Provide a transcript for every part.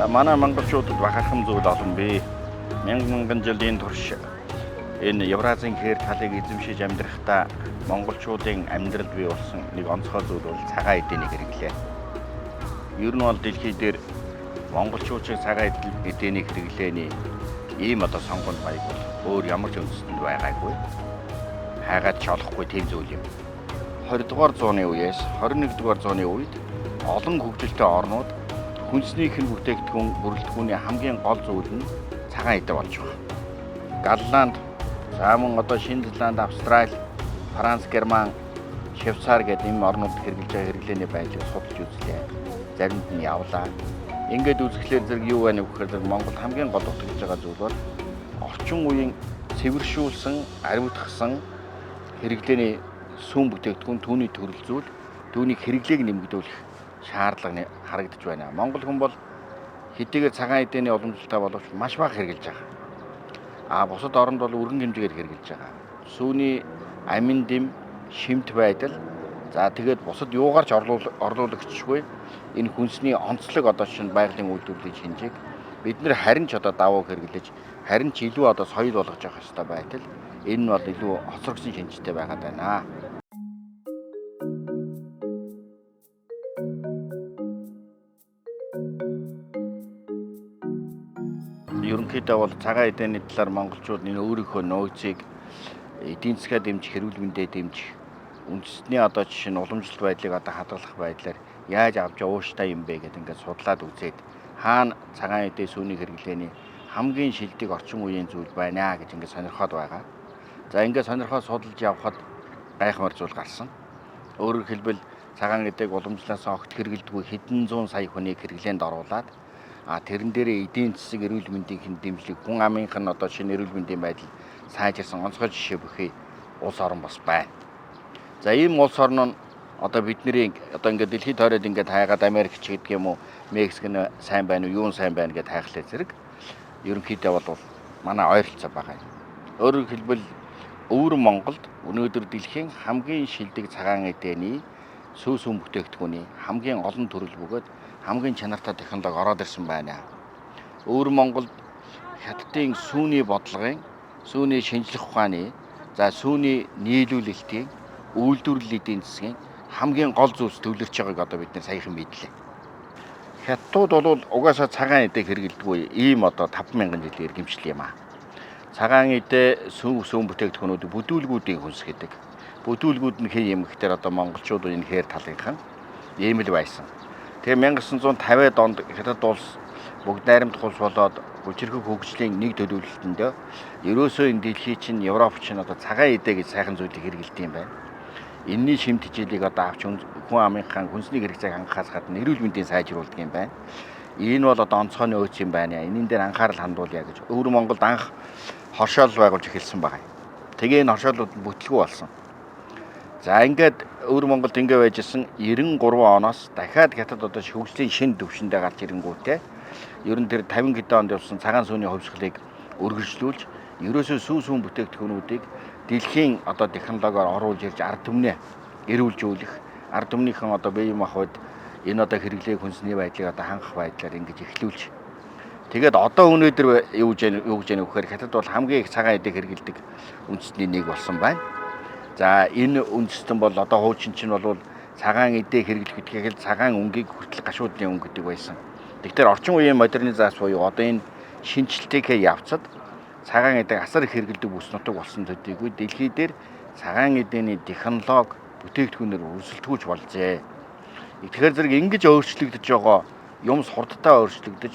Манай монголчуудад бахархам зүйл олон бий. Мянган жилийн турш энэ Евразийн хээр талыг эзэмшиж амьдрахдаа монголчуудын амьдралд бий болсон нэг онцгой зүйл бол цагаан эдээний хэрэглээ. Ер нь бол дэлхий дээр монголчуудын цагаан эдээний хэрэглээний ийм одоо сонгонд баяг бол өөр ямар ч үндэстэнд байгаагүй. Хайгаад ч олохгүй тийм зүйл юм. 20 дугаар зууны үеэс 21 дугаар зууны үед олон хөгжилтэй орнууд хүнснийх нь бүтээгдэхүүн бүрэлдэхүүний хамгийн гол зүйл нь цагаан эдээ болж байгаа. Голланд, за мөн одоо Шинэ Зеланд, Австрали, Франц, Герман, Швейцар гэдэг энэ орнууд хэрэгжилж байгаа хэрэглээний байдлыг судалж үзлээ. Заримд нь явлаа. Ингээд үзэхлээр зэрэг юу байна вэ гэхээр Монгол хамгийн гол утгаж байгаа зүйл бол орчин үеийн цэвэршүүлсэн, ариутгсан хэрэглээний сүм бүтээгдэхүүн түүний төрөл зүйл, түүний хэрэглээг нэмэгдүүлэх шаардлага харагдаж байна. Монгол хүн бол хэдийгээр цагаан эдээний уламжлалтай боловч маш бага хэрэгжилж байгаа. Бусад оронд бол өргөн хэмжээгээр хэрэгжилж байгаа. Сүүний амин дэм, шимт байдал, за тэгээд бусад юугаарч орлуулагчгүй энэ хүнсний онцлог одоо чинь байгалийн үйлдвэрлэлийн шинжийг бид нэр харин ч одоо давуу хэрэглэж, харин ч илүү одоо соёл болгож явах ёстой байтал энэ нь бол илүү хоцрогсон шинжтэй байгаад байна. Ерөнхийдөө бол цагаан эдээний талаар монголчууд энэ өөрийнхөө нөөцийг эдийн засгаа дэмжих, эрүүл мэндэд дэмжих, үндэстний одоо жишээ нь уламжлалт байдлыг одоо хадгалах байдлаар яаж авч ууштай юм бэ гэдэг ингээд судлаад үзээд хаана цагаан эдээ сүүний хэрэглээний хамгийн шилдэг орчин үеийн зүйл байна гэж ингээд сонирхоод байгаа. За ингээд сонирхоод судалж явхад гайхамшиг зүйл гарсан. Өөрөөр хэлбэл цагаан эдээг уламжлалаасаа огт хэрэглэдэггүй хэдэн зуун сая хүнийг хэрэглээнд оруулаад тэрэн дээрээ эдийн засаг эрүүл мэндийн дэмжлэг, хүн амынх нь одоо шинэ эрүүл мэндийн байдал сайжирсан онцгой жишээ бүхий улс орн бас байна. За ийм улс орн нь одоо бидний одоо ингээд дэлхийд тойроод ингээд хайгаад Америкч гэдэг юм уу, Мексик нь сайн байна уу, юу сайн байна гэдээ хайхлаа зэрэг ерөнхийдөө бол манай ойролцоо байгаа юм. Өөрөөр хэлбэл өвөр Монголд өнөөдөр дэлхийн хамгийн шилдэг цагаан эдээний сүм бүтээгдэхүүний хамгийн олон төрөл бөгөөд хамгийн чанартай технологи ороод ирсэн байна. Өвөр Монголд хятадын сүүний бодлогын, сүүний шинжлэх ухааны, за сүүний нийлүүлэлтийн, үйлдвэрлэлийн эдийн засгийн хамгийн гол зүйлс төвлөрч байгааг одоо бид саяхан мэдлээ. Хятадууд бол угаасаа цагаан эдээг хэрэглэдэггүй ийм одоо 5000 жилийн иргэмжил юм аа. Цагаан эдээ сүм бүтээгдэхүүнүүд бүдүүлгүүдийн хүнс гэдэг. Бүдүүлгүүд нь хий юм гэхээр одоо монголчууд энэ хээр талынхан ийм л байсан. Тэгээ 1950-ад онд Хятад улс бүгд найрамдах улс болоод хүчирхэг хөгжлийн нэг төлөвлөлтөндөө ерөөсөө энэ дэлхий чинь Европ чинь одоо цагаан эдээ гэж сайхан зүйлийг хэрэгэлдэг юм байна. Энэний шимт хичээлийг одоо авч хүн амынхаа хүнсний хэрэгцээг хангахаас гадна эрүүл мэндийн сайжруулдаг юм байна. Энэ бол одоо онцгой нөөц юм байна. Энийн дээр анхаарал хандуулъя гэж өвөр Монголд анх хоршоол байгуулж эхэлсэн байна. Тэгээ энэ хоршоолууд бүтлгүй болсон. За ингээд өвөр Монголд ингэ байжсэн 93 оноос дахиад Хятад одоо хөгжлийн шинэ төвшөндөө гарч ирэнгүүтээ ер нь тэр 50 хэдэн онд явсан цагаан сүүний хувьсгалыг өргөжлүүлж ерөөсөө сүм бүтээгдэхүүнүүдийг дэлхийн одоо технологиор оруулж ирж ард түмнээ эрүүлжүүлэх, ард түмнийхэн одоо бие махбод энэ одоо хэрэглээг хүнсний байдлыг одоо хангах байдлаар ингэж эхлүүлж. Тэгээд одоо өнөөдөр юу гэж яах вэ гэхээр Хятад бол хамгийн их цагаан эдээг хэрэглэдэг үндэстний нэг болсон байна. За энэ үндэстэн бол одоо хуучин чинь бол цагаан эдээ хэрэглэх гэдгийг л цагаан өнгийг хүртэл гашуудлын өнгө гэдэг байсан. Тэгэхээр орчин үеийн модернизац буюу одоо энэ шинжилтийг явцад цагаан эдэг асар их хэрэглэдэг бүс нутаг болсон төдийгүй дэлхий дээр цагаан эдээний технологи бүтээгдэхүүнээр өрсөлдөхөж болжээ. Тэгэхээр зэрэг ингэж өөрчлөгдөж байгаа юмс хурдтай өөрчлөгдөж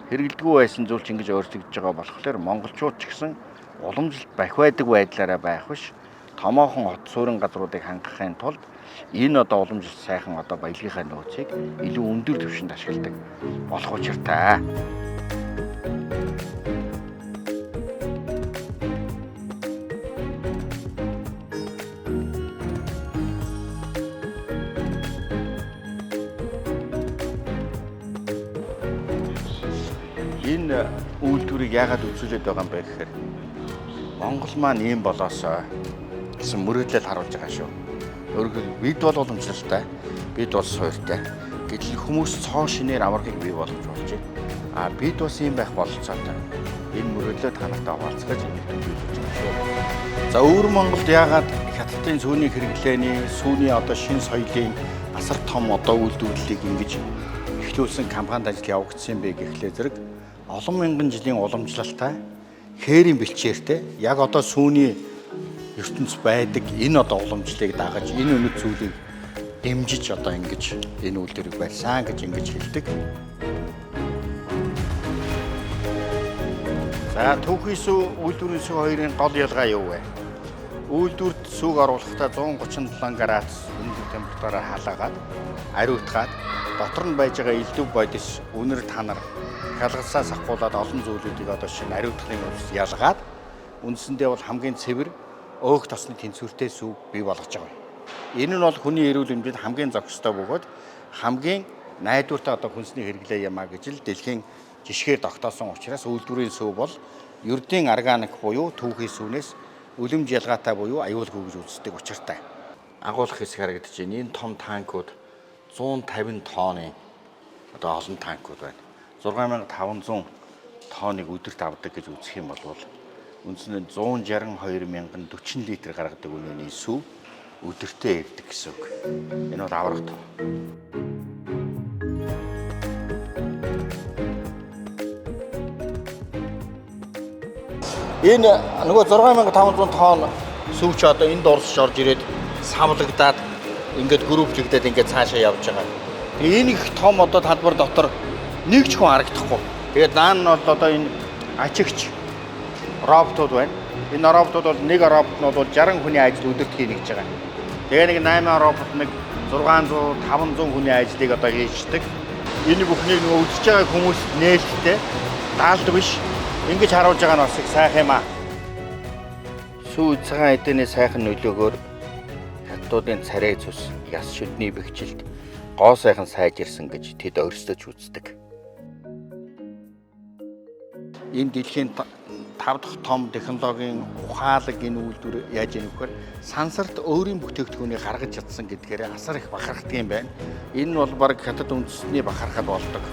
хэрэглэдэггүй байсан зүйл чинь ингэж өөрчлөгдөж байгаа болохоор монголчууд ч гэсэн уламжлалт бахиадаг байдлаараа байх биш томоохон хот суурин газруудыг хангахын тулд энэ одоо уламжлалт сайхан одоо баялагынхаа нөөцийг илүү өндөр түвшинд ашигладаг болох учиртай. Энэ үйлдвэрийг яагаад үзүүлээд байгаа юм бэ гэхээр Монгол маань ийм болоосоо гэсэн мөрөөдлөл харуулж байгаа шүү. Өөрөөр бид бол уламжлалтай, бид бол суурьтай. Гэтэл хүмүүс цоо шинээр аврагыг бий болгож болж байна. Бид бас ийм байх бололцоотой. Энэ мөрөглөө та нартай хуваалцах нөлөөлж байна шүү. За өвөр Монголд яагаад хятадын сүүний хэрэглээний сүүний одоо шинэ соёлын асар том одоо үйлдвэрлэлийг ингэж эхлүүлсэн компанид ажил явагдсан бэ гэхлээр зэрэг олон мянган жилийн уламжлалтай хээрийн бэлчээртэй яг одоо сүүний ертөнц байдаг энэ одоо уламжлалыг дагаж энэ өнөд зүйлийг дэмжиж одоо ингэж энэ үйлдвэрийг барьсан гэж ингэж хэлдэг. За түүхий сүү үйлдвэрийн сүү хоёрын гол ялгаа юу вэ? Үйлдвэрт сүг оруулахдаа 137 градус өндөр температураар халаагаад ариутгаад дотор нь байж байгаа элдв бодис үнэр танар хялгасаас ахгуулаад олон зүйлүүдийг одоо шинэ ариутгахын ус ялгаад үндсэндээ бол хамгийн цэвэр өөх тосны тэнцвэртэй сүг бий болгож байгаа. Энэ нь бол хүний эрүүл мэндэд хамгийн зохистой бөгөөд хамгийн найдвартай одоо хүнсний хэрэглээ юмаа гэж л дэлхийн жишгээр тогтоосон учраас үйлдвэрийн сүв бол ердийн органик буюу түүхий сүнээс үлэмж ялгаатай буюу аюулгүй гэж үздэг учиртай. Агуулгах хэсэг харагдаж байна. Энэ том танкууд 150 тонны одоо олон танкууд байна. 6500 тонныг өдөрт авдаг гэж үзэх юм бол үндсэндээ 162,040 литр гаргадаг үнэний сүв өдөртөө ирдэг гэсэн үг. Энэ бол аврах том. Энэ нөгөө 6500 тонн сүвч одоо энд орж ирээд самлагдаад ингээд групплэгдээд ингээд цаашаа явж байгаа. Тэгээ энэ их том одоо талбар дотор нэг ч хүн харагдахгүй. Тэгээд наан нь бол одоо энэ ачигч роботууд байна. Энэ роботууд бол нэг робот нь бол 60 хүний ажил өдөрт хийнэ гэж байгаа. Тэгээ нэг 8 робот нэг 600 500 хүний ажлыг одоо хийждэг. Энэ бүхнийг нөгөө үзэж байгаа хүмүүс нээлттэй даалдаг биш. Ингэж харуулж байгаа нь бас их сайхан юм аа. Сүү цагаан эдэний сайхан нөлөөгөөр хятадуудын царай цус яс шүдний бэхжилд гоо сайхан сайжирсан гэж тэд өөрсдөж үздэг. Энэ дэлхийн 5 дахь том технологийн ухаалаг энэ үйлдвэр яаж ийм вэхээр сансарт өөрийн бүтээгдэхүүнийг гаргаж чадсан гэдгээр асар их бахархдаг юм байна. Энэ нь бол баг хятад үндэстний бахархал болдог.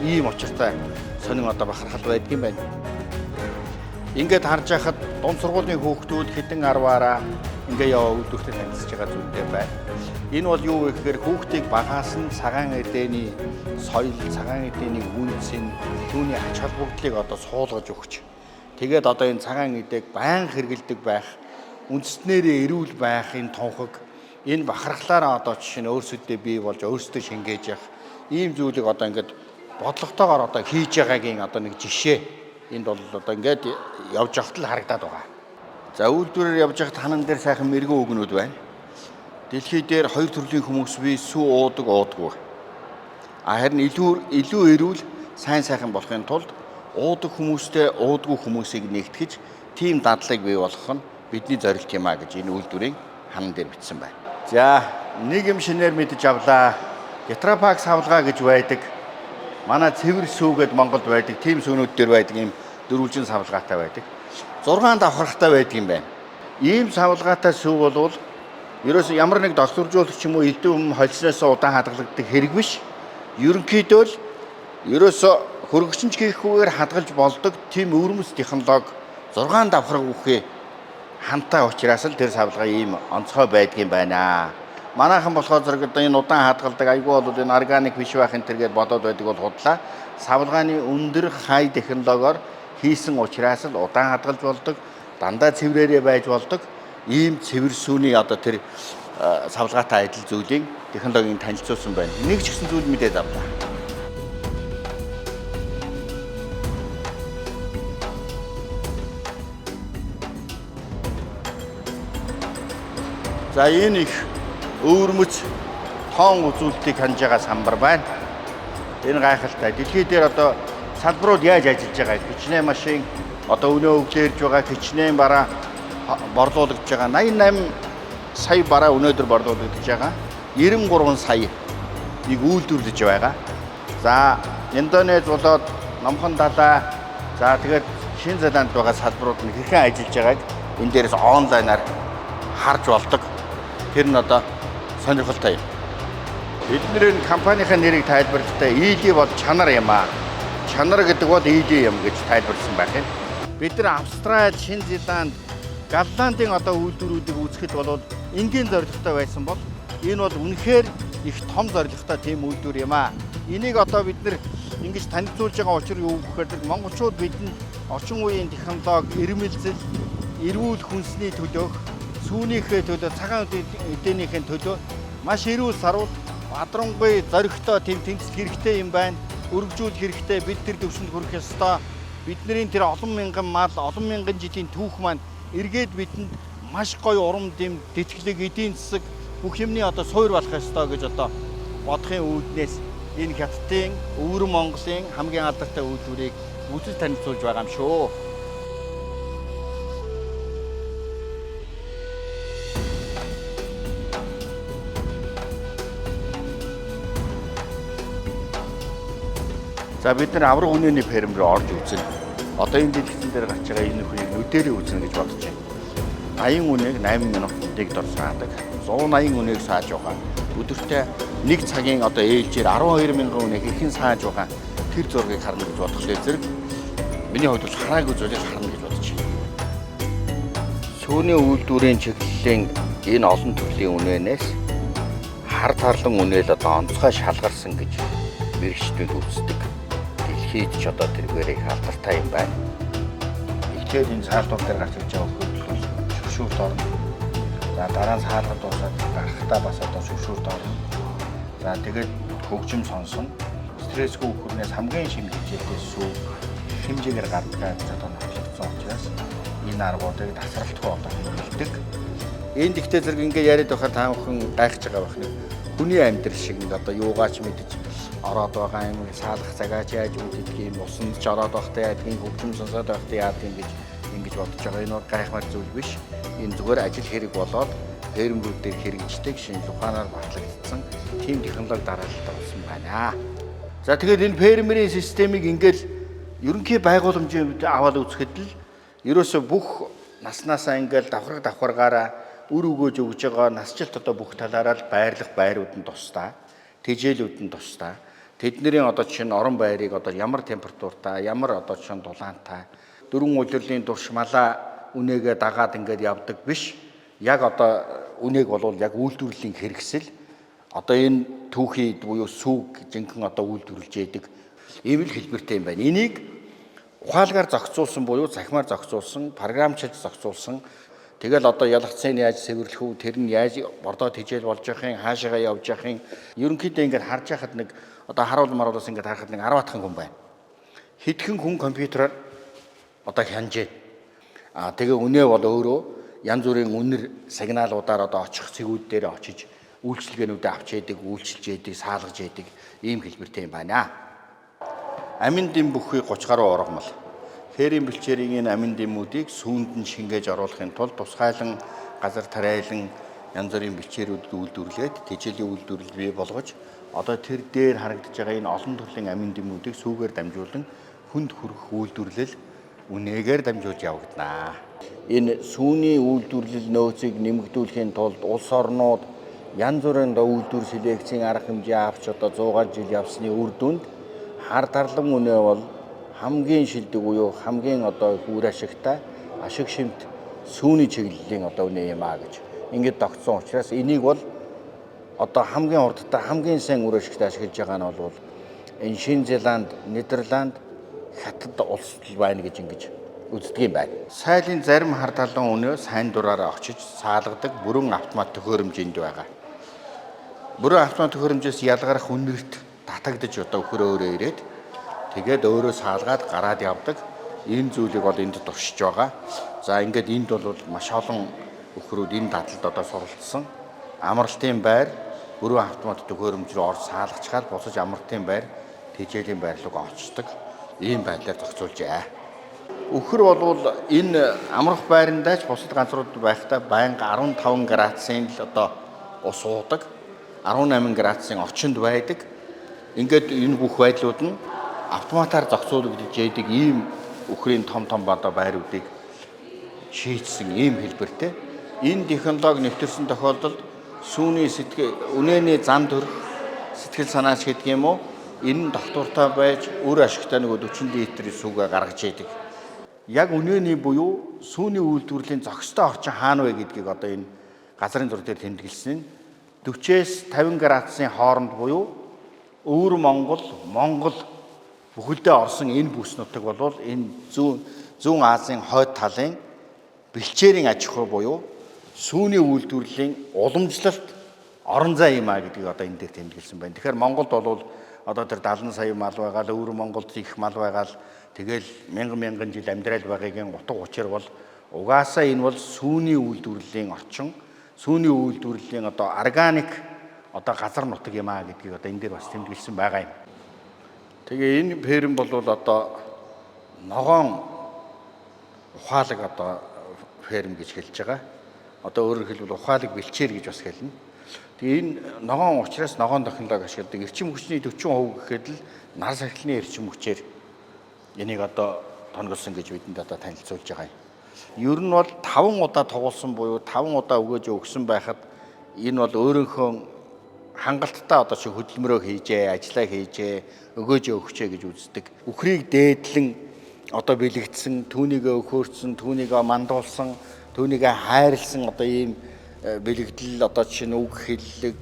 Ийм очиртай сонин одоо бахархал байдаг юм байна. Ингээд харж байхад дунд сургуулийн хүүхдүүд хэдэн 10-аараа ингээ яваа үйлдвэртэй танилцж байгаа зүйлтэй байна. Энэ бол юу вэ гэхээр хүүхдийг багаас нь цагаан эдэний соёл, цагаан эдэний үнцэн, түүний ач холбогдлыг одоо суулгаж өгч. Тэгээд одоо энэ цагаан эдэг байнга хэрэгэлдэг байх, үндэстнэрээ эрүүл байх энэ тунхаг, энэ бахархлаараа одоо жишээ нь өөрсөдөө бий болж өөрсдөө шингээж явах ийм зүйлийг одоо ингээд бодлоготойгоор одоо хийж байгаагийн одоо нэг жишээ. Энд бол одоо ингээд явж явахт л харагдаад байгаа. За үйлдвэрээр явж явахт ханан дээр сайхан мэрэгэн үгнүүд байна. Дэлхий дээр хоёр төрлийн хүмүүс бий сүү уудаггүй. Харин илүү эрүүл сайн сайхан болохын тулд уудаг хүмүүстэй уудаггүй хүмүүсийг нэгтгэж тийм дадлыг бий болгох нь бидний зорилт юм а гэж энэ үйлдвэрийн ханан дээр бичсэн байна. За нэг юм шинээр мэдэж авлаа. Тетрапак савлгаа гэж байдаг. Манай цэвэр сүүгээд Монголд байдаг. Тим сүүнүүд дээр байдаг юм дөрвөлжин савлгаатай байдаг. 6 давхархтай байдаг юм байна. Ийм савлгаатай сүү бол ерөөсөө ямар нэг докторжуулагч юм уу элдв холсноос удаан хадгалагддаг хэрэг биш. Ерөнхийдөө л ерөөсөө хөргөчнч хийхгүйгээр хадгалж болдог тийм өвөрмөс технологи 6 давхраг үхээ хамтаа учраас л тэр савлгаа ийм онцгой байдгийн байна. Манайхан болохоор зэрэг одоо энэ удаан хадгалдаг айгүй бол энэ органик биш байх энэ төргээд бодоод байдаг бол худлаа. Савлгааны өндөр хай технологиор хийсэн учраас л удаан хадгалж болдог, дандаа цэврээрээ байж болдог. Ийм цэвэр сүүний одоо тэр савлгаатай адил зүйлийг технологийн танилцуулсан байна. Нэг ч гэсэн зүйл мэдээд авлаа. За энэ их өвөрмөц тоон үзүүлэлтийг ханж байгаа самбар байна. Энэ гайхалтай. Дэлхий дээр одоо салбарууд яаж ажиллаж байгаа? Хичнээн машин одоо өнөө өглөөрж байгаа хичнээн бараа борлуулагдж байгаа. 88 сая бараа өнөөдөр борлуулагдж байгаа. 93 сая нэг үйлдвэрлэж байгаа. За Индонез болоод Номхон далай за тэгээд Шинэ Зеланд байгаа салбарууд нь хэрхэн ажиллаж байгааг энэ дээрээс онлайнаар харж болдог. Тэр нь одоо сонирхолтой юм. Эдгээр компанийн нэрийг тайлбарлахдаа ED бол чанар юм аа. чанар гэдэг бол ийдээ юм гэж тайлбарласан байх юм. Бид нар Австрали, Шинэ Зеланд, Голландын одоо үйлдвэрүүдийг үүсгэхэд бол энгийн зорилготой байсан бол энэ бол үнэхээр их том зорилготой тийм үйлдвэр юм аа. Энийг одоо бид нар ингэж танилцуулж байгаа учир юу гэхээр монголчууд бидэнд орчин үеийн технологи, ирмэлзэл, эрүүл хүнсний төлөөх, сүүнийхээ төлөө, цагаан эдээнийхээ төлөө маш эрүүл сарвал бадрангуй зоригтой тийм тэмцэл хэрэгтэй юм байна. Өргөжүүлэх хэрэгтэй, бид тэр төвшөнд хүрэх ёстой. Бидний тэр олон мянган мал, олон мянган жилийн түүх маань эргээд бидэнд маш гоё урам дэм, тэтгэлэг, эдийн засаг бүх юмны одоо суур болох ёстой гэж одоо бодохын үүднээс энэ хятадын өвөр Монголын хамгийн алдартай үйлдвэрийг үзэл танилцуулж байгаа юм шүү. За бид нар авраг үнэний ферм рүү орж үзнэ. Одоо энэ дэлгэцэн дээр гарч байгаа энэ хүнийг нүдэрээ үзнэ гэж бодож байна. 80 үнэийг 8 минут дэгд ор саадаг. 180 үнэийг сааж байгаа. Өдөртөө 1 цагийн одоо ээлжээр 12,000 үнэийг хэрхэн сааж байгаа тэр зургийг харна гэж бодглоо зэрэг миний хувьд бол хараагүй зүйлийг харна гэж бодож байна. Сүүний үйлдвэрийн чиглэлийн энэ олон төрлийн үнээнээс хар тарлан үнээл одоо онцгой шалгарсан гэж мэрэгчдүүд үздэг. Дэлхийд ч одоо тэргээр их алдартай юм байна. Эхлээд энэ саалдууд дээр гарч ирж байгаа хөлбөл шүршүрт орно. За дараа нь саалгад дуусаад гарахтаа бас одоо шүршүрт орно. За тэгээд хөгжим сонсон. Стрессгүй хөрнөөс хамгийн шимт хичээлээс сүү хэмжээгээр гардаг одоо нотлогдсон учраас энэ аргуудыг тасралтгүй одоо хэрэглэдэг. Энд ихтэй зэрэг ингээ яриад байхад та бүхэн гайхаж байгаа байх нэг хүний амьдрал шиг нэг одоо юугаач мэдэж ороод байгаа юм саалгах цагаач яаж үүдэх юм усанд ч ороод байхдаа яадгийн хөгжим сонсоод байхдаа яадаг юм гэж ингэж бодож байгаа. Энэ бол гайхмаар зүйл биш. Энэ зүгээр ажил хэрэг болоод фермрүүд дээр хэрэгждэг шинжлэх ухаанаар батлагдсан тийм технологи дараалалтай болсон байна. За тэгээд энэ фермерийн системийг ингээл ерөнхий байгууламжийн аваад үзэхэд л ерөөсө бүх наснаасаа ингээл давхаргаараа үр өгөөж өгж байгаа насжилт одоо бүх талаараа л байрлах байрууд нь тусдаа, тэжээлүүд нь тусдаа. Тэдний одоо чинь орон байрыг одоо ямар температуртай, ямар одоо чинь дулаантай, дөрвөн улирлын дуршмалаа үнээгээ дагаад ингээд явдаг биш. Яг одоо үнийг бол яг үйлдвэрлэлийн хэрэгсэл одоо энэ түүхий буюу сүг жинхэнэ одоо үйлдвэрлэж яадаг ийм л хэлбэртэй юм байна. Энийг ухаалгаар зохицуулсан буюу захимаар зохицуулсан, програмчилж зохицуулсан. Тэгэл одоо ялгцын яаж сэвэрлэх үү, тэр нь яаж бордоо тэжээл болж явахын, хаашаагаа явж явахын ерөнхийдөө ингээд харж байхад нэг одоо харуул маруулаас ингээд харахад нэг 10 атхан хүн байна. Хэдхэн хүн компьютераар одоо хянжээ. Тэгээ үнэ бол өөрөө янз бүрийн үнэр сигналуудаар одоо очих цэгүүд дээр очиж үйлчилгээнүүдээ авч яадаг, үйлчилж яадаг, саалгаж яадаг ийм хэлбэртэй юм байна. Амин дэм бүхий 30 гаруй ургамал. Ферийн бэлчээрийн энэ амин дэмүүдийг сүүнд нь шингээж оруулахын тулд тусгайлан газар тариалан янз бүрийн бэлчээрүүд үйлдвэрлээд тэжээлийн үйлдвэрлэл бий болгож одоо тэр дээр харагдаж байгаа энэ олон төрлийн амин дэмүүдийг сүүгээр дамжуулан хүнд хүрэх үйлдвэрлэл үнэгээр дамжуулж явагдана. Энэ сүүний үйлдвэрлэл нөөцийг нэмэгдүүлэхийн тулд улс орнууд янз бүрийн үйлдвэр селекцийн арга хэмжээ авч одоо 100 жил явсны үр дүнд хар тарлан үнэ бол хамгийн шилдэг буюу хамгийн одоо үр ашигтай ашиг шимт сүүний чиглэлийн одоо үнэ юм а гэж ингээд тогтсон учраас энийг бол одоо хамгийн урдтай хамгийн сайн үр ашигтай ашиглаж байгаа нь бол энэ Шинэ Зеланд, Нидерланд, Хятад улс байна гэж ингэж үздэг юм байна. Сайлын зарим хар талын үнэ сайн дураараа очиж саалгадаг бүрэн автомат төхөөрөмжөнд байгаа. Бүрэн автомат төхөөрөмжөөс ялгарх үнэрт татагдж одоо өхөрөөрөө ирээд тэгээд өөрөө саалгаад гараад явдаг. Энэ зүйлийг бол энд туршиж байгаа. За ингээд энд бол маш олон өхрүүд энэ дадлд одоо суралцсан. Амралтын байр бүрэн автомат төхөөрөмж рүү орж саалгачаар босож амралтын байр, тэжээлийн байр руу очдог. Ийм байдлаар зохицуулжээ. Өхөр бол энэ амрах байрандаа ч бусад ганцрууд байхдаа байнга 15 градусын л одоо ус уудаг. 18 градусын орчинд байдаг. Ингээд энэ бүх байдлууд нь автоматар зохицуулагдж яадаг ийм өхрийн том одоо байруудыг шийдсэн ийм хэлбэртэй. Энэ технологи нэвтэрсэн тохиолдолд сүүний үнэний зам төрх сэтгэл санаач гэдэг юм уу Энэ нь доктортой байж өөр ашигтай нөгөө 40 литрийн сүүгээ гаргаж яадаг. Яг үнэний буюу сүүний үйлдвэрлэлийн зохистой орчин хаана вэ гэдгийг одоо энэ газрын зур дээр тэмдэглэсэн нь 40-с 50 градусын хооронд буюу өвөр Монгол бүхэлдээ орсон энэ бүс нутаг бол энэ зүүн Азийн хойд талын бэлчээрийн аж ахуй буюу сүүний үйлдвэрлэлийн уламжлалт орон зай юм а гэдгийг одоо энэ дээр тэмдэглэсэн байна. Тэгэхээр Монголд бол одоо тэр 70 сая мал байгаа л өвөр Монголд их мал байгаа л тэгэл мянган жил амьдрал байгаагийн утга учир бол угаасаа энэ бол сүүний үйлдвэрлэлийн орчин, сүүний үйлдвэрлэлийн одоо органик одоо газар нутаг юм а гэдгийг одоо энэ дээр бас тэмдэглэсэн байгаа юм. Тэгээ энэ ферм бол одоо ногоон ухаалаг одоо ферм гэж хэлж байгаа. Одоо өөрөөр хэлбэл ухаалаг бэлчээр гэж бас хэлнэ. Тэгээ энэ ногоон учраас ногоон технологи ашигладаг. Эрчим хүчний 40% гэхэд л нар сахилны эрчим хүчээр энийг одоо тонголсон гэж бидэнд одоо танилцуулж байгаа юм. Ер нь бол 5 удаа тугуулсан буюу 5 удаа өгөөж өгсөн байхад энэ бол өөрийнхөө хангалттай одоо чи хөдөлмөрөө хийжээ, ажиллаа хийжээ, өгөөж өгчээ гэж үздэг. Үхрийг дээдлэн одоо бэлэгдсэн, түүнийгээ өхөөрсөн, түүнийгээ мандуулсан, түүнийгээ хайрлсан одоо ийм бэлэгдэл одоо чинь үг хэллэг,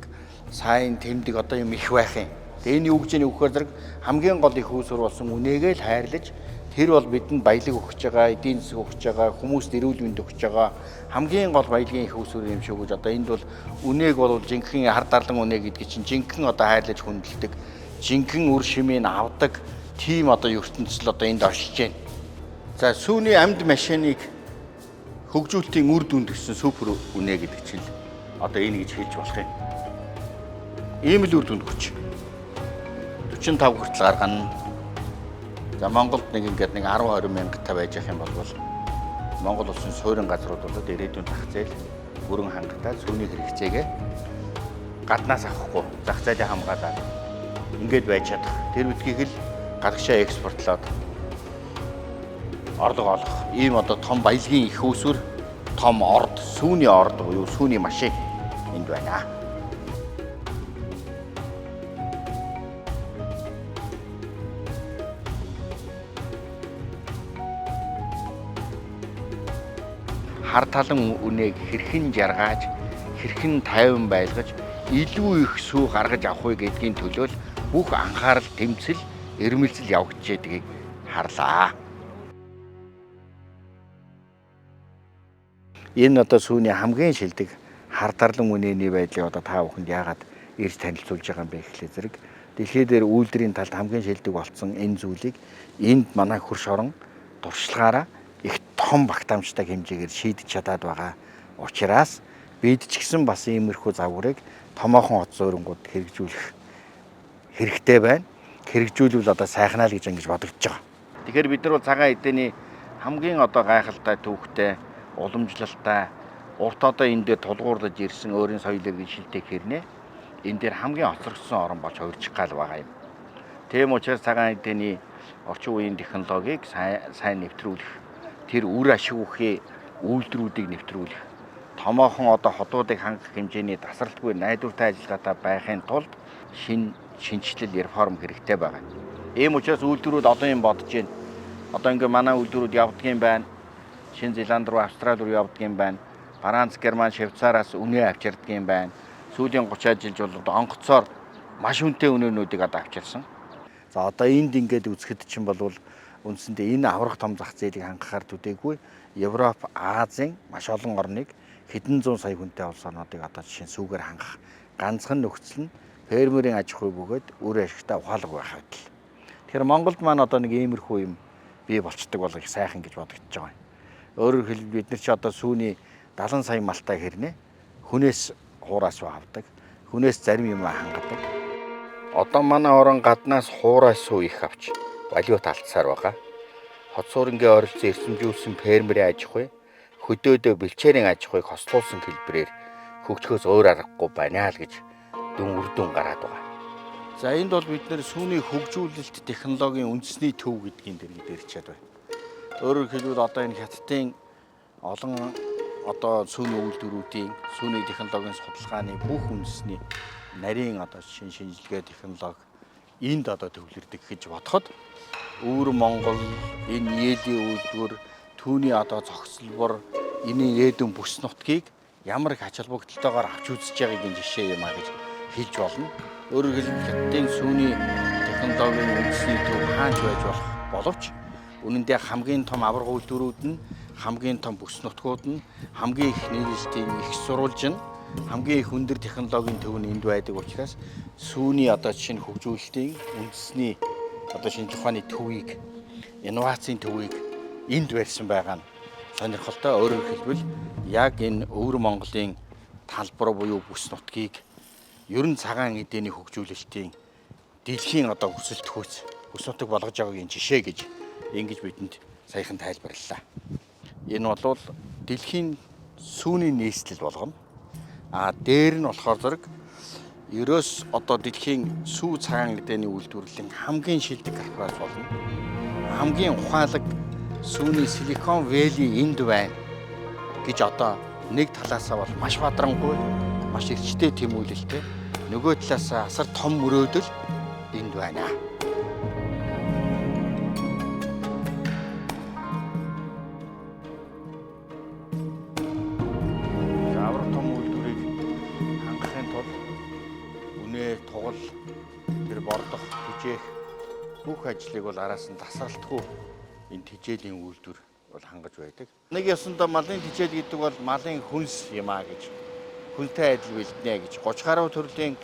сайн тэмдэг одоо юм их байх юм. Тэгээ энэ юу гэж нөхөр зэрэг хамгийн гол их үүсвэр болсон үнээгээ л хайрлаж тэр бол бидэнд баялаг өгч байгаа, эдийн засаг өгч байгаа, хүмүүст эрүүл мэнд өгч байгаа хамгийн гол баялагын их үүсвэр юм шүү гэж одоо энд бол үнээг бол жинхэнэ хар дарлан үнэ гэдгийг чинь жинхэнэ одоо хайрлаж хүндэлдэг, жинхэнэ үр шимийг авдаг тийм одоо ертөнцөл одоо энд оршиж байна. За сүүний амьд машиныг хөгжүүлэлтийн үр дүнд гэсэн супер үнэ гэдэг чинь одоо энэ гэж хэлж болох юм. Ийм л үр дүнд хүч. 45 хүртэл гаргана. За Монголд нэг ингээд 10-20 мянгаттай байж ах юм бол Монгол улсын суурин газрууд бол ирээдүйн зах зээл бүрэн хангалттай сүүний хэрэгцээгээ гаднаас авахгүй зах зээлээ хамгаалаад ингээд байж чадах. Тэр үдгийг л гадагшаа экспортлоод орлого олох ийм одоо том баялагын их үүсвэр, том орд, сүүний орд буюу сүүний машин энд байна. Хар талан үнээг хэрхэн жаргаж, хэрхэн тайван байлгаж, илүү их сүү гаргаж авах вэ гэдгийн төлөө бүх анхаарал, тэмцэл, эрмэлзэл явагдаж байдгийг харлаа. Энэ одоо сүүний хамгийн шилдэг хар тарлан үнэний байдлыг одоо та бүхэнд яагаад ирж танилцуулж байгаа юм бэ гэхлээр зэрэг дэлхий дээр үйлдвэрийн талд хамгийн шилдэг болсон энэ зүйлийг энд манай хөрш орон туршлагаараа их том багтаамжтай хэмжээгээр шийдэж чадаад байгаа учраас бид ч гэсэн бас иймэрхүү загварыг томоохон хот суурингууд хэрэгжүүлэх хэрэгтэй байна. Хэрэгжүүлвэл одоо сайхнаа л гэж ингэж бодогдож байгаа. Тэгэхээр бид нар бол цагаан эдэний хамгийн одоо гайхалтай түүхтэй, уламжлалтай, урт одоо энэ дээр тулгуурлаж ирсэн өөрийн соёл иргэн шилдэг хэрнээ энэ дээр хамгийн хоцрогдсон орн болж хувирчих гал байгаа юм. Тийм учраас цагаан эдэний орчин үеийн технологиг сайн нэвтрүүлэх, тэр үр ашиггүй үйлдвэрүүдийг нэвтрүүлэх, томоохон одоо хотуудыг хангах хэмжээний тасралтгүй найдвартай ажиллагаатай байхын тулд шинжлэл реформ хэрэгтэй байгаа. Ийм учраас үйлдвэрүүд одоо юм бодож байна. Одоо ингээ манай үйлдвэрүүд явдгийм байна. Шинэ Зеланд руу, Австрали руу явдгийм байна. Франц, Герман, Швейцараас үнэ авчирдгийм байна. Сүүлийн 30 жил бол онгоцоор маш үнэтэй үнээнүүдийг одоо авчирсан. За одоо энд ингээд үзэхэд чинь бол үндсэндээ энэ аврах том зах зээлийг хангахаар төдийгүй Европ, Азийн маш олон орныг хэдэн зуун сая хүнтэй улс орнуудыг одоо жишээ нь сүүгээр хангах ганцхан нөхцөл нь фермерийн аж ахуй бөгөөд үр ашигтай ухаалаг байх байдал. Тэгэхээр Монголд маань одоо нэг иймэрхүү юм бий болцдог болох их сайхан гэж бодогдож байгаа юм. Өөрөөр хэлбэл бид нар чи одоо сүүний 70 сая малтай хэрнээ хүнээс хуураас авдаг, хүнээс зарим юм хангадаг. Одоо манай орон гаднаас хуураас сүү их авч балиут алдсаар байгаа. Хот суурингийн ойролцоо эрчимжүүлсэн фермерийн аж ахуй, хөдөөдөө бэлчээрийн аж ахуйг хослуулсан хэлбэрээр хөгжөхөөс өөр аргагүй байна л гэж дүн үр дүн гараад байгаа. За энд бол бид нэр сүүний хөгжүүлэлт технологийн үндэсний төв гэдгийг дэрчээд байна. Өөрөөр хэлбэл одоо энэ хятадын олон одоо сүүний үйлдвэрүүдийн сүүний технологийн судалгааны бүх үндэсний нарийн одоо шинжилгээ технологи энд одоо төвлөрдөг гэж бодоход өвөр Монгол энэ Ээлийн үйлдвэр түүний одоо зохицолбор энэ Ээдэн бүс нутгийг ямар их ач холбогдолтойгоор авч үзэж байгааг энэ жишээ юм а гэж хэлж болно. Өөрөөр хэлбэл хятадын сүүний технологийн үндэсний төв хаанч байж болох боловч үнэн дээр хамгийн том аварга үйлдвэрүүд нь хамгийн том бүс нутгууд нь хамгийн их нийлэлтийн их сурвалж нь хамгийн их өндөр технологийн төв нь энд байдаг учраас сүүний одоо шинэ хөгжүүлэлтийн үндэсний одоо шинжлэх ухааны төвийг инновацийн төвийг энд барьсан байгаа нь сонирхолтой. Өөрөөр хэлбэл яг энэ өвөр Монголын талбар буюу бүс нутгийг ер нь цагаан эдээний хөгжүүлэлтийн дэлхийн одоо өсөлт хөөц бүс нутаг болгож байгаагийн жишээ гэж ингэж бидэнд саяхан тайлбарлалаа. Энэ бол дэлхийн сүүний нийслэл болгоно. Дээр нь болохоор зэрэг ерөөс одоо дэлхийн сүү цагаан эдээний үйлдвэрлэлийн хамгийн шилдэг корпорац болно. Хамгийн ухаалаг сүүний Silicon Valley энд байна гэж одоо нэг талаасаа бол маш бадрангүй, маш эрчтэй тэмүүлэлтэй, нөгөө талаасаа асар том мөрөөдөл энд байна. Аврах том үйлдвэрийг хангахын тулд үнэ тугал тэр бордох, хижээх бүх ажлыг бол араас нь тасралтгүй энэ тижээлийн үйлдвэр бол хангаж байдаг. Нэг ёсондоо малын тижээл гэдэг бол малын хүнс юм а гэж хүнтэй адил бэлднэ гэж 30 гаруй төрлийн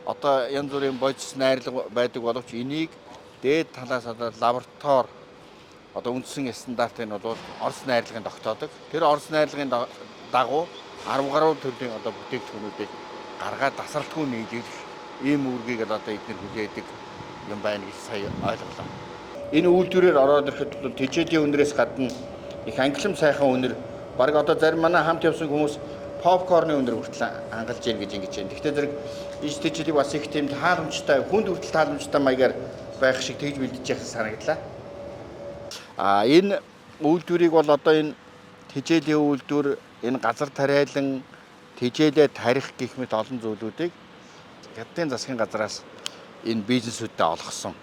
одоо янз бүрийн бодис найрлага байдаг боловч энийг дээд талаас одоо лаборатори одоо үндсэн стандартыг бол Орос найрлагын тогтоодог. Тэр Орос найрлагын дагуу 10 гаруй төрлийн одоо бүтээгдэхүүнүүдийг гаргаад тасралтгүй нийлүүлэх ийм үүргийг одоо эдгээр хүлээдэг юм байна гэж сая ойлголоо. Энэ үйлдвэрээр ороод ирэхэд бол тижээлийн үнэрээс гадна их ангилам сайхан үнэр баг одоо зарим манай хамт явсан хүмүүс попкорны үнэр хүртэл хангалж ийн гэж ингэж байна. Гэхдээ зэрэг иж тижээлийг бас их тийм тааламжтай хүнд хүртэл тааламжтай маягаар байх шиг тэгж бэлдэж яхах санагдлаа. Энэ үйлдвэрийг бол одоо энэ тижээлийн үйлдвэр энэ газар тариалан тижээлээ тарих гэх мэт олон зүйлүүдийг хятадын засгийн газраас энэ бизнесүүдэд олгосон.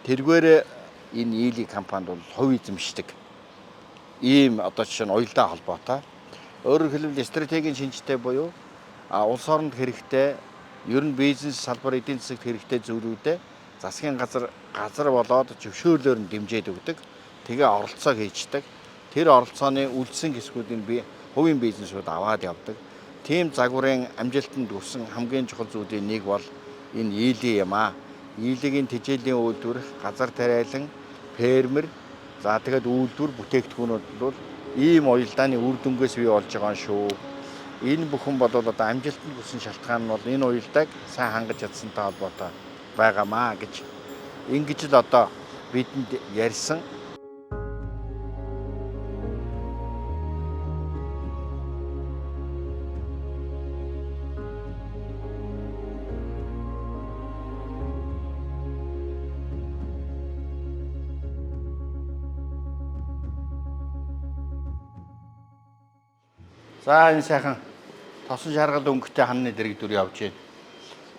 Тэргээр энэ Ээлийн компанид бол хувь эзэмшдэг. Ийм одоо жишээ нь уялдаа холбоотой. Өөрөөр хэлбэл стратегийн шинжтэй буюу улс оронд хэрэгтэй ер нь бизнес салбар эдийн засагт хэрэгтэй зүйлүүдэд засгийн газар болоод зөвшөөрлөөр нь дэмжиж өгдөг. Тэгээ оролцоо хийждэг. Тэр оролцооны үлдсэн хэсгүүдийг хувийн бизнесүүд аваад явдаг. Тийм загварын амжилтанд хүрсэн хамгийн чухал зүйлийн нэг бол энэ Ээлийн юм а. Ээлийн тижээлийн үйлдвэр, газар тариалан, фермер, за тэгээд үйлдвэр бүтээгдэхүүнүүд бол ийм уялдааны үр дүнгээс бий болж байгаа шүү. Энэ бүхэн бол одоо амжилтанд хүрсэн шалтгаан нь бол энэ уялдааг сайн хангаж чадсантай холбоотой байгаамаа гэж ингэж л одоо бидэнд ярьсан. За энэ сайхан тосон шаргал өнгөтэй ханны дэрэгдүр явж байна.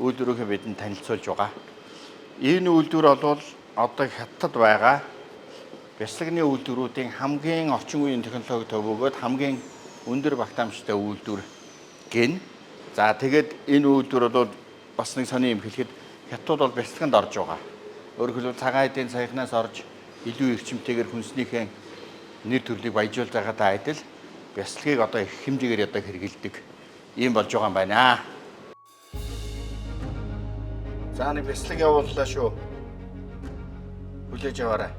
Үйлдвэрийнхээ бидэнд танилцуулж байгаа. Энэ үйлдвэр бол одоо хятад байгаа бяцлагны үйлдвэрүүдийн хамгийн орчин үеийн технологи төвөөгөөд хамгийн өндөр багтаамжтай үйлдвэр гин. За тэгээд энэ үйлдвэр бол бас нэг сони юм хэлэхэд хятад бол бяцлаганд орж байгаа. Өөрөөр хэлбэл цагаан эдийн саяхнаас орж илүү эрчимтэйгээр хүнснийхээ нэр төрлийг баяжуулж байгаатай адил бяцлагыг одоо их хэмжээгээр одоо хэрэгэлдэг ийм болж байгаа юм байна. За нэг бяцлаг явууллаа шүү. Хүлээж аваарай.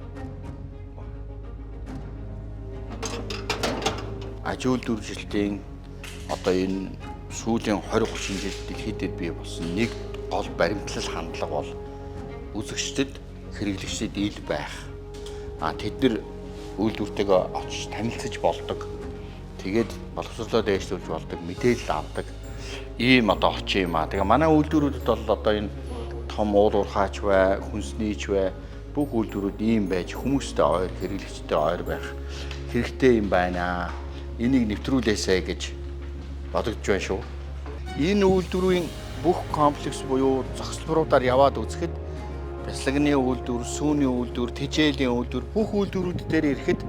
Ажил үйлдвэржилтийн одоо энэ сүүлийн 20-30 жилд дэлхийд бий болсон нэг гол баримтлал хандлага бол үзэгчдэд хэрэглэгчдэд ил байх. Тэд нар үйлдвэртэйгээ очиж танилцж болдог. Тэгээд боловсруулаад дэвшлүүлж болдог, мэдээлэл авдаг. Ийм одоо очин юм аа. Тэгээ манай үйлдвэрүүдэд бол одоо энэ том уул уурхаач бай, хүнснийч бай, бүх үйлдвэрүүд ийм байж хүмүүстэй ойр, хэрэглэгчтэй ойр байх хэрэгтэй юм байна. Энийг нэвтрүүлээсэй гэж бодогдож байна шүү. Энэ үйлдвэрийн бүх комплекс буюу зохицолборуудаар яваад үзэхэд бясалганы үйлдвэр, сүүний үйлдвэр, тэжээлийн үйлдвэр бүх үйлдвэрүүд дээр ирэхэд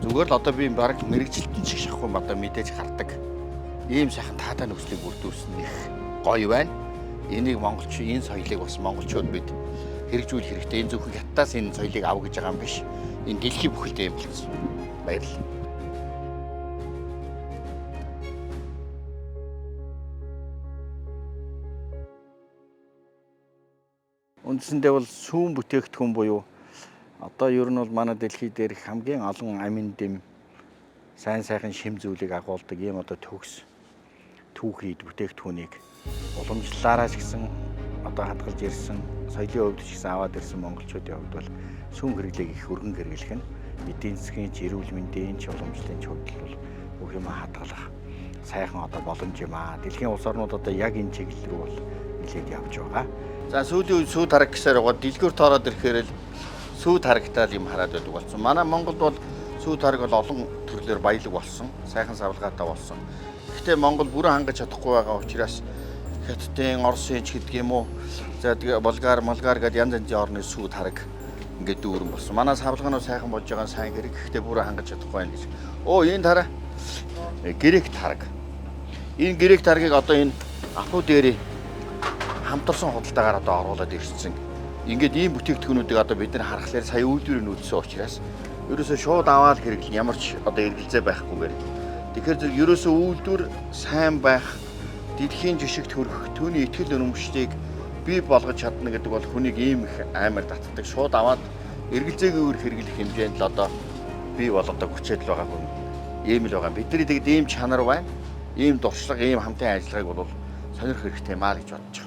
зүгээр л одоо би баг мэрэгчлэлтэн шиг шахах юм одоо мэдээж хардаг. Ийм сайхан таатай нөхцөлийг бүрдүүлсэн их гоё байна. Энийг монголчууд энэ соёлыг бас монголчууд бид хэрэгжүүлэх хэрэгтэй. Энэ зөвхөн хятадаас энэ соёлыг авах гэж байгаа юм биш. Энэ дэлхийн бүхэлдээ юм болсон. Баярлалаа. Үндсэндээ бол сүүн бүтээгдэхүүн буюу одоо ер нь бол манай дэлхий дээр хамгийн олон амин дэм сайн сайхан шим зүйлийг агуулдаг ийм одоо төгс түүхийд бүтээгдэхүүнийг уламжлалаараа ч гэсэн одоо хадгалж ирсэн соёлын хувьд ч гэсэн аваад ирсэн монголчуудын хувьд бол сүүн хэрэглээг их өргөн хэрэглэх нь эдийн засгийн ч эрүүл мэндийн ч уламжлалын ч хувьд бол бүх юм хадгалах сайхан одоо боломж юм аа. Дэлхийн улс орнууд одоо яг энэ чиглэл рүү бол нэлээд явж байгаа. За сүүлийн үед сүү тараг гэсээр байгаа дэлгүүрт ороод ирэхээр л сүү тарагтаал юм хараад байдаг болсон. Манай Монголд бол сүү тараг бол олон төрлөөр баялаг болсон, сайхан савлгаатай болсон. Гэхдээ Монгол бүрэн хангаж чадахгүй байгаа учраас Хятадын, Оросын ч гэдэг юм уу. За тэгээ Болгар гэдэг янз янзын орны сүү тараг ингээд дүүрэн болсон. Манай савлгаанууд сайхан болж байгаа сайн хэрэг. Гэхдээ бүрэн хангаж чадахгүй байна гэж. Энэ тараа грек тараг. Энэ грек тарагийг одоо энэ апу дээр хамтарсан худалдаагаар одоо оруулаад ирсэн. Ингээд ийм бүтээгдэхүүнүүдийг одоо бид нар харахаар сая үйлдвэрийн нүүдсэн учраас ерөөсөө шууд аваад хэрэглэн ямар ч одоо эргэлзээ байхгүйгээр. Тэгэхээр ерөөсөө үйлдвэр сайн байх, дэлхийн жишгт хүрэх, түүний итгэл үнэмшлийг бий болгож чадна гэдэг бол хүнийг ийм их амар татдаг. Шууд аваад эргэлзээгээр хэрэглэх хэмжээнд л одоо бий болгодог хүчтэй байгаа хүн ийм л байгаа. Бидний тэгэд ийм чанар байна. Ийм дуршлаг, ийм хамтын ажиллагааг бол сонирх хэрэгтэй маа гэж бодож байна.